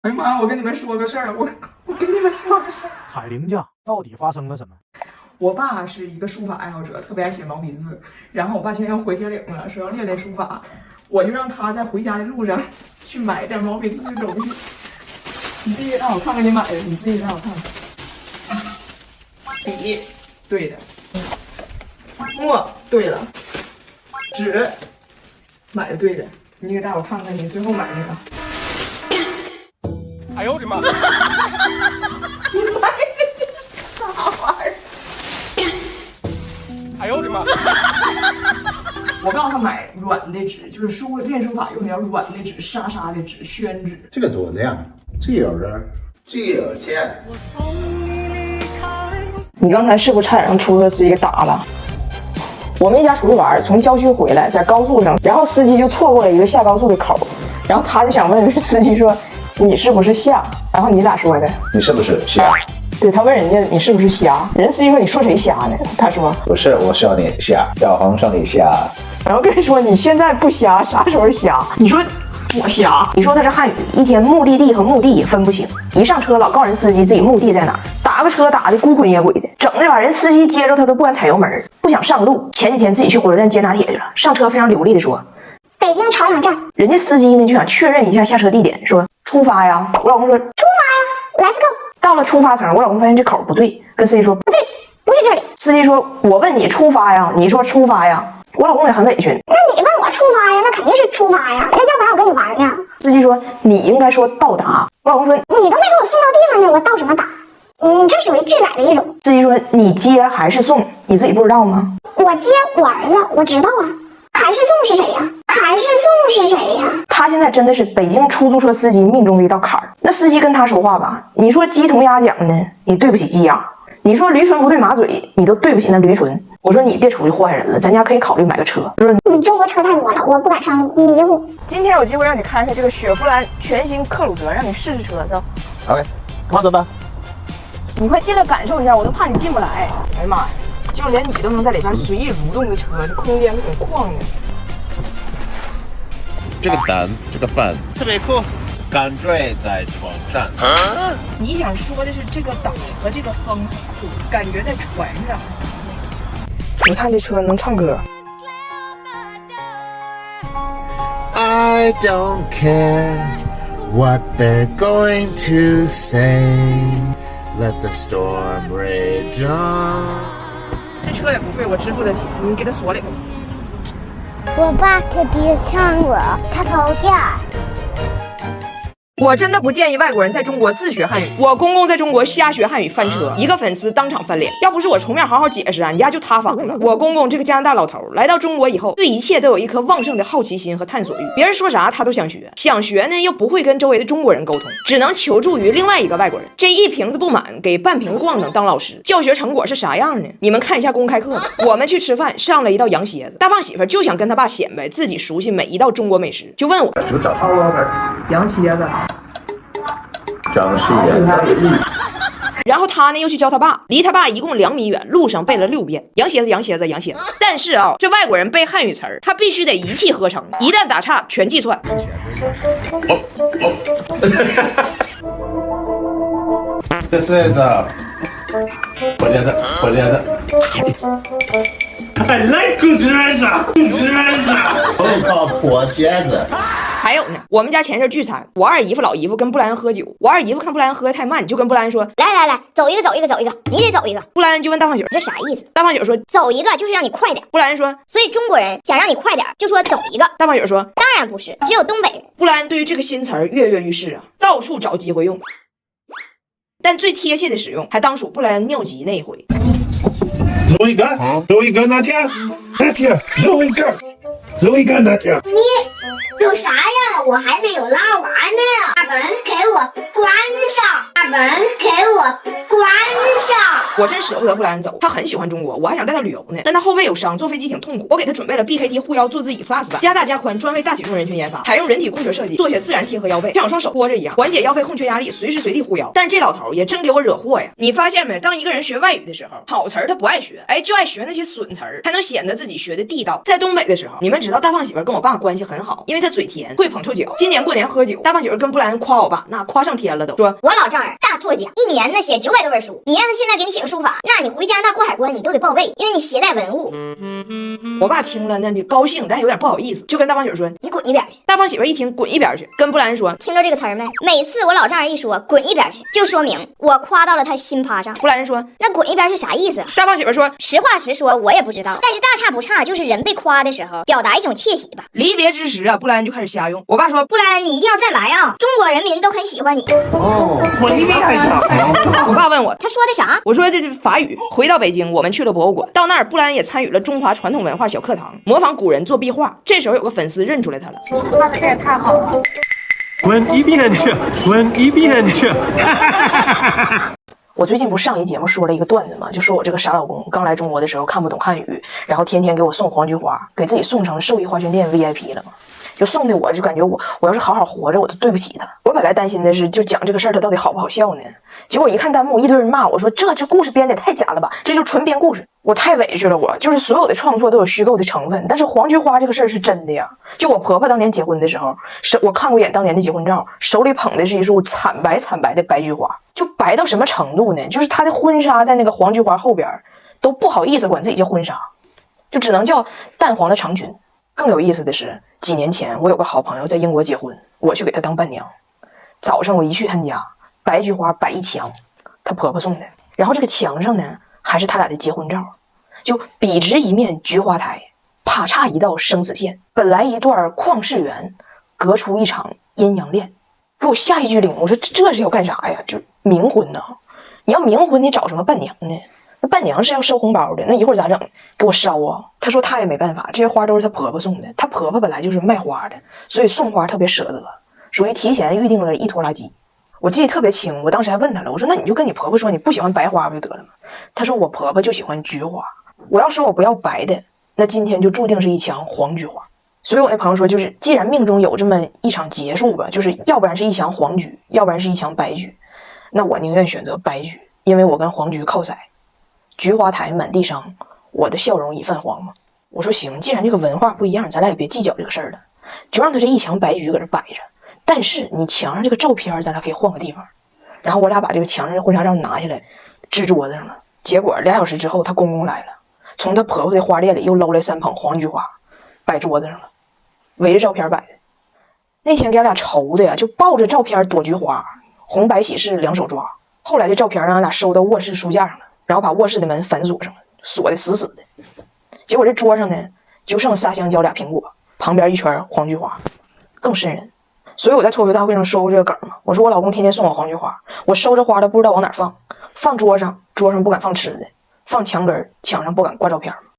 哎呀妈呀！我跟你们说个事儿，我跟你们说个事儿。彩铃家到底发生了什么？我爸是一个书法爱好者，特别爱写毛笔字。然后我爸现在要回铁岭了，说要练练书法，我就让他在回家的路上去买点毛笔字的东西。你自己让我看看你买的，你自己让我看看。笔，对的。墨，对了。纸，买的对的。你给大伙看看你最后买那个。哎呦我的妈！你买的这是啥玩意儿？哎呦我的妈！我告诉他买软的纸，就是练书法用点软的纸，沙沙的纸，宣纸。这个多亮，这有人，这有钱。你刚才是不是差点让出租车司机给打了？我们一家出去玩，从郊区回来，在高速上，然后司机就错过了一个下高速的口，然后他就想问司机说：“你是不是瞎？”然后你咋说的？你是不是瞎？对，他问人家你是不是瞎，人司机说：“你说谁瞎呢？”他说：“不是，我说你瞎，小红说你瞎。”然后跟人说：“你现在不瞎，啥时候瞎？”你说我瞎？你说他是汉语，一天目的地和目的分不清，一上车老告人司机自己目的在哪，打个车打的孤魂野鬼的，整的把人司机接着他都不敢踩油门，不想上路。前几天自己去火车站接拿铁去了，上车非常流利的说：“北京朝阳站。”人家司机呢就想确认一下下车地点，说：“出发呀。”我老公说：“出发呀 ，Let's go。”到了出发层，我老公发现这口不对，跟司机说：“不对，不是这里。”司机说：“我问你出发呀，你说出发呀。”我老公也很委屈：“那你问我出发呀，那肯定是出发呀，那要不然我跟你玩呢。”司机说：“你应该说到达。”我老公说：“你都没给我送到地方呢，我到什么达？这属于拒载的一种。”司机说：“你接还是送？你自己不知道吗？”我接我儿子，我知道啊。还是送是谁呀？还是送是谁呀？他现在真的是北京出租车司机命中的一道坎儿。那司机跟他说话吧，你说鸡同鸭讲呢，你对不起鸡鸭；你说驴唇不对马嘴，你都对不起那驴唇。我说你别出去祸害人了，咱家可以考虑买个车。他说你中国车太多了，我不敢上迷糊。今天有机会让你开开这个雪佛兰全新克鲁泽，让你试试车，走。OK， 我走吧。你快进来感受一下，我都怕你进不来。哎呀妈呀，就连你都能在里边随意蠕动的车，这空间可挺旷的。这个胆，这个饭特别酷，敢睡在床上。你想说的是这个档和这个风，感觉在船上。你看这车能唱歌。I don't care what they're going to say. Let the storm rage on. 这车也不贵，我支付得起，你给他锁里。我爸特别呛我，他偷电。我真的不建议外国人在中国自学汉语。我公公在中国瞎学汉语翻车，一个粉丝当场翻脸。要不是我出面好好解释，俺家就塌房了。我公公这个加拿大老头来到中国以后，对一切都有一颗旺盛的好奇心和探索欲，别人说啥他都想学，想学呢又不会跟周围的中国人沟通，只能求助于另外一个外国人。这一瓶子不满给半瓶子咣当当老师，教学成果是啥样呢？你们看一下公开课吧。我们去吃饭，上了一道羊蝎子，大胖媳妇就想跟他爸显摆自己熟悉每一道中国美食，就问我羊蝎子。张世炎，然后他呢又去教他爸，离他爸一共2米远，路上背了6遍羊蝎子羊蝎子羊蝎子。但是啊，这外国人背汉语词儿，他必须得一气呵成，一旦打岔全记串。这是火箭子，火箭子。I like good dress，good dress。我靠，火箭子。还有呢，我们家前阵聚餐，我二姨夫老姨夫跟布莱恩喝酒，我二姨夫看布莱恩喝得太慢，就跟布莱恩说：“来，走一个，你得走一个。”布莱恩就问大胖雪：“这啥意思？”大胖雪说：“走一个就是让你快点。”布莱恩说：“所以中国人想让你快点，就说走一个。”大胖雪说：“当然不是，只有东北人。”布莱恩对于这个新词儿跃跃欲试啊，到处找机会用，但最贴切的使用还当属布莱恩尿急那一回。走一个，拿铁，走一个，拿铁。你都啥样了？我还没有拉完呢！把门给我关上！把门给我关上！我真舍不得布莱恩走，他很喜欢中国，我还想带他旅游呢。但他后背有伤，坐飞机挺痛苦。我给他准备了 BKT 护腰坐姿椅 Plus 版，加大加宽，专为大体重人群研发，采用人体工学设计，做起来自然贴合腰背，就像双手托着一样，缓解腰背空缺压力，随时随地护腰。但是这老头也真给我惹祸呀！你发现没？当一个人学外语的时候，好词儿他不爱学，哎，就爱学那些损词儿，才能显得自己学的地道。在东北的时候，你们知道大胖媳妇跟我爸关系很好，因为他嘴甜，会捧臭脚。今年过年喝酒，大胖媳妇跟布莱恩夸我爸，那夸上天了都，说我老丈人大作家，一年呢写900多本书，你让他现在给你写个书法，那你回加拿大过海关你都得报备，因为你携带文物。我爸听了那就高兴，但有点不好意思，就跟大胖媳妇说：“你滚一边去。”大胖媳妇一听，滚一边去，跟布莱恩说：“听着这个词儿没？每次我老丈人一说滚一边去，就说明我夸到了他心趴上。”布莱恩说：“那滚一边是啥意思？”大胖媳妇说：“实话实说，我也不知道，但是大差不差，就是人被夸的时候表达一种窃喜吧。离别之时啊，布莱恩就开始瞎用。我爸说：“布莱恩，你一定要再来啊！中国人民都很喜欢你。”我厉害呀！我爸问我，他说的啥？我说这是法语。回到北京，我们去了博物馆，到那儿布莱恩也参与了中华传统文化小课堂，模仿古人做壁画。这时候有个粉丝认出来他了，画的这也太好了。滚一边去，滚一边去！我最近不是上一节目说了一个段子嘛，就说我这个傻老公刚来中国的时候看不懂汉语，然后天天给我送黄菊花，给自己送成寿益花圈店 VIP 了嘛。就送的我就感觉我要是好好活着，我都对不起他。我本来担心的是就讲这个事儿他到底好不好笑呢，结果一看弹幕一堆人骂我说这故事编的太假了吧，这就纯编故事。我太委屈了，我就是所有的创作都有虚构的成分，但是黄菊花这个事儿是真的呀。就我婆婆当年结婚的时候，我看过一眼当年的结婚照，手里捧的是一束惨白惨白的白菊花，就白到什么程度呢？就是她的婚纱在那个黄菊花后边都不好意思管自己叫婚纱，就只能叫淡黄的长裙。更有意思的是，几年前我有个好朋友在英国结婚，我去给她当伴娘。早上我一去她家，白菊花摆一墙，她婆婆送的，然后这个墙上呢还是他俩的结婚照，就笔直一面菊花台，啪嚓一道生死线，本来一段旷世缘，隔出一场阴阳恋。给我下一句领，我说这是要干啥呀？就冥婚呐！你要冥婚，你找什么伴娘呢？那伴娘是要收红包的，那一会儿咋整？给我烧啊！她说她也没办法，这些花都是她婆婆送的，她婆婆本来就是卖花的，所以送花特别舍得，属于提前预定了一拖拉机。我记得特别清，我当时还问她了，我说那你就跟你婆婆说你不喜欢白花不就得了吗？她说我婆婆就喜欢菊花，我要说我不要白的，那今天就注定是一墙黄菊花。所以我那朋友说，就是既然命中有这么一场结束吧，就是要不然是一墙黄菊，要不然是一墙白菊，那我宁愿选择白菊，因为我跟黄菊靠色。菊花台满地伤，我的笑容已泛黄嘛。我说行，既然这个文化不一样，咱俩也别计较这个事儿了，就让他这一墙白菊搁这摆着。但是你墙上这个照片，咱俩可以换个地方。然后我俩把这个墙上的婚纱照拿下来，支桌子上了。结果2小时之后，她公公来了，从她婆婆的花店里又搂来3捧黄菊花，摆桌子上了，围着照片摆的。那天给俺俩愁的呀，就抱着照片躲菊花，红白喜事两手抓。后来这照片让俺俩收到卧室书架上了，然后把卧室的门反锁上了，锁得死死的。结果这桌上呢，就剩仨香蕉俩苹果，旁边一圈黄菊花，更瘆人。所以我在脱口秀大会上说过这个梗嘛，我说我老公天天送我黄菊花，我收着花都不知道往哪放，放桌上，桌上不敢放吃的，放墙根，墙上不敢挂照片嘛。